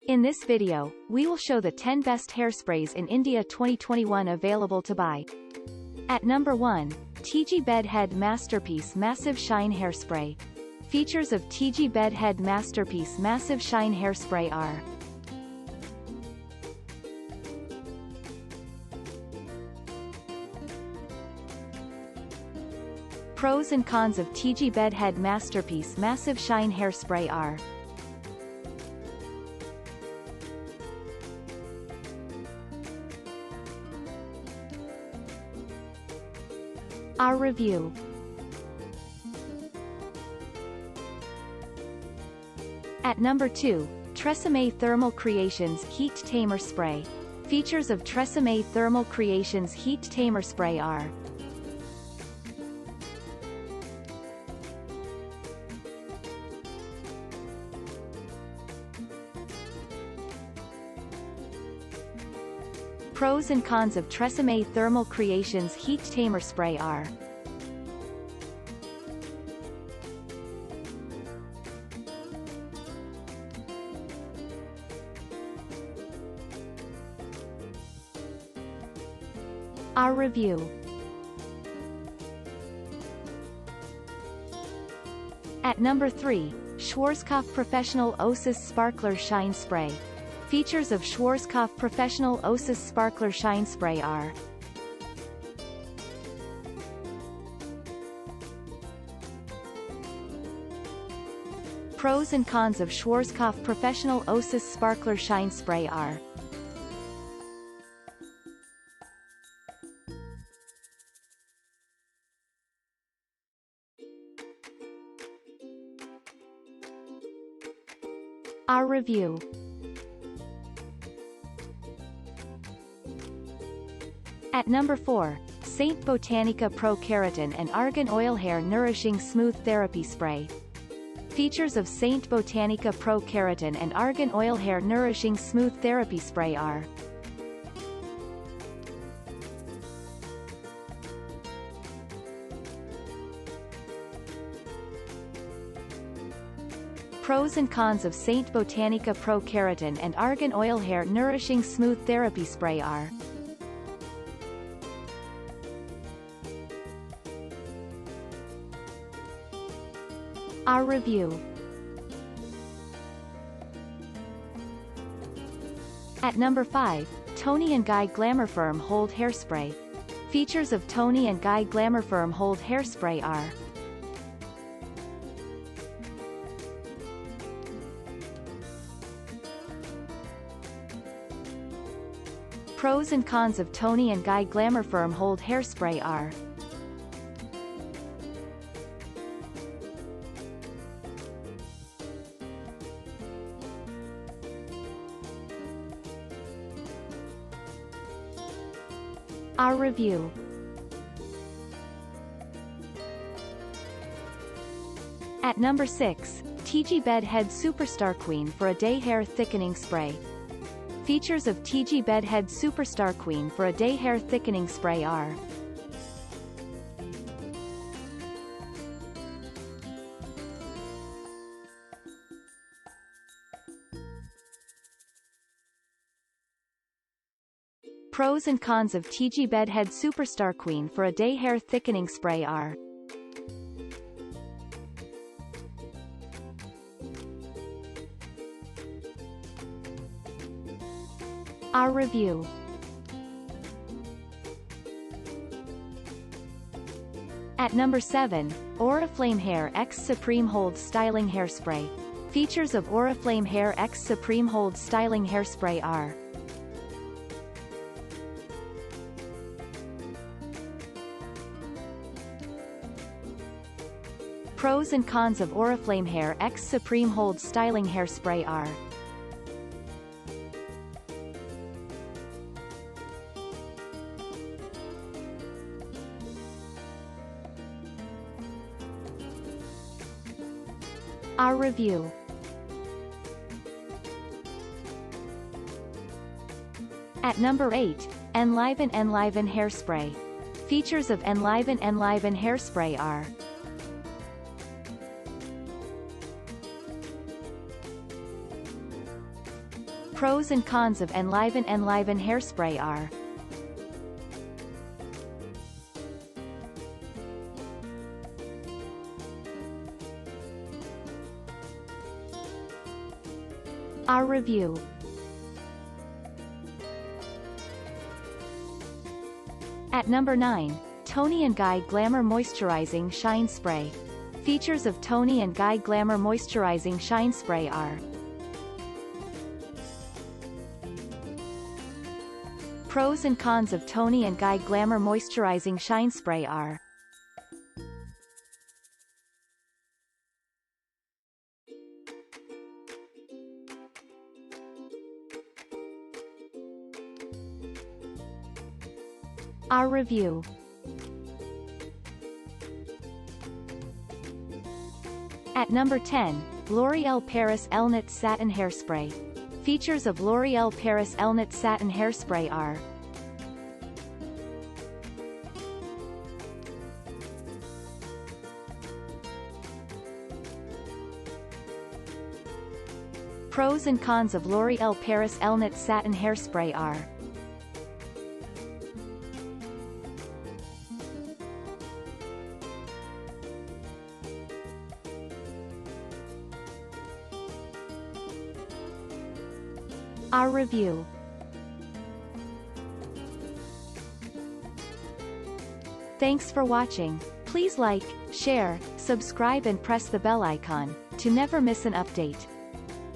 In this video, we will show the 10 best hairsprays in India 2021 available to buy. At number 1, Tigi Bed Head Masterpiece Massive Shine Hairspray. Features of Tigi Bed Head Masterpiece Massive Shine Hairspray are: Pros and cons of Tigi Bed Head Masterpiece Massive Shine Hairspray are: Our review. At number 2, TRESemme Thermal Creations Heat Tamer Spray. Features of TRESemme Thermal Creations Heat Tamer Spray are: Pros and cons of TRESemme Thermal Creations Heat Tamer Spray are: Our review. At number 3, Schwarzkopf Professional Osis Sparkler Shine Spray. Features of Schwarzkopf Professional Osis Sparkler Shine Spray are: Pros and cons of Schwarzkopf Professional Osis Sparkler Shine Spray are: Our review. At number 4, StBotanica Pro Keratin and Argan Oil Hair Nourishing Smooth Therapy Spray. Features of StBotanica Pro Keratin and Argan Oil Hair Nourishing Smooth Therapy Spray are: Pros and cons of StBotanica Pro Keratin and Argan Oil Hair Nourishing Smooth Therapy Spray are: Our review. At number 5, Toni&Guy Glamour Firm Hold Hairspray. Features of Toni&Guy Glamour Firm Hold Hairspray are: Pros and cons of Toni&Guy Glamour Firm Hold Hairspray are: Our review. At number 6, Tigi Bed Head Superstar Queen for a Day Hair Thickening Spray. Features of Tigi Bed Head Superstar Queen for a Day Hair Thickening Spray are: Pros and cons of Tigi Bed Head Superstar Queen for a Day Hair Thickening Spray are: Our review. At number 7, Oriflame HairX Supreme Hold Styling Hairspray. Features of Oriflame HairX Supreme Hold Styling Hairspray are: Pros and cons of Oriflame HairX Supreme Hold Styling Hairspray are: Our review. At number 8, Enliven Hairspray. Features of Enliven Hairspray are: Pros and cons of Enliven. Enliven hairspray are: our review. At number 9, Toni&Guy Glamour Moisturizing Shine Spray. Features of Toni&Guy Glamour Moisturizing Shine Spray are: Pros and cons of Toni&Guy Glamour Moisturizing Shine Spray are: our review. At number 10, L'Oreal Paris Elnett Satin Hairspray. Features of L'Oreal Paris Elnett Satin Hairspray are: Pros and cons of L'Oreal Paris Elnett Satin Hairspray are: our review. Thanks for watching. Please like, share, subscribe and press the bell icon to never miss an update.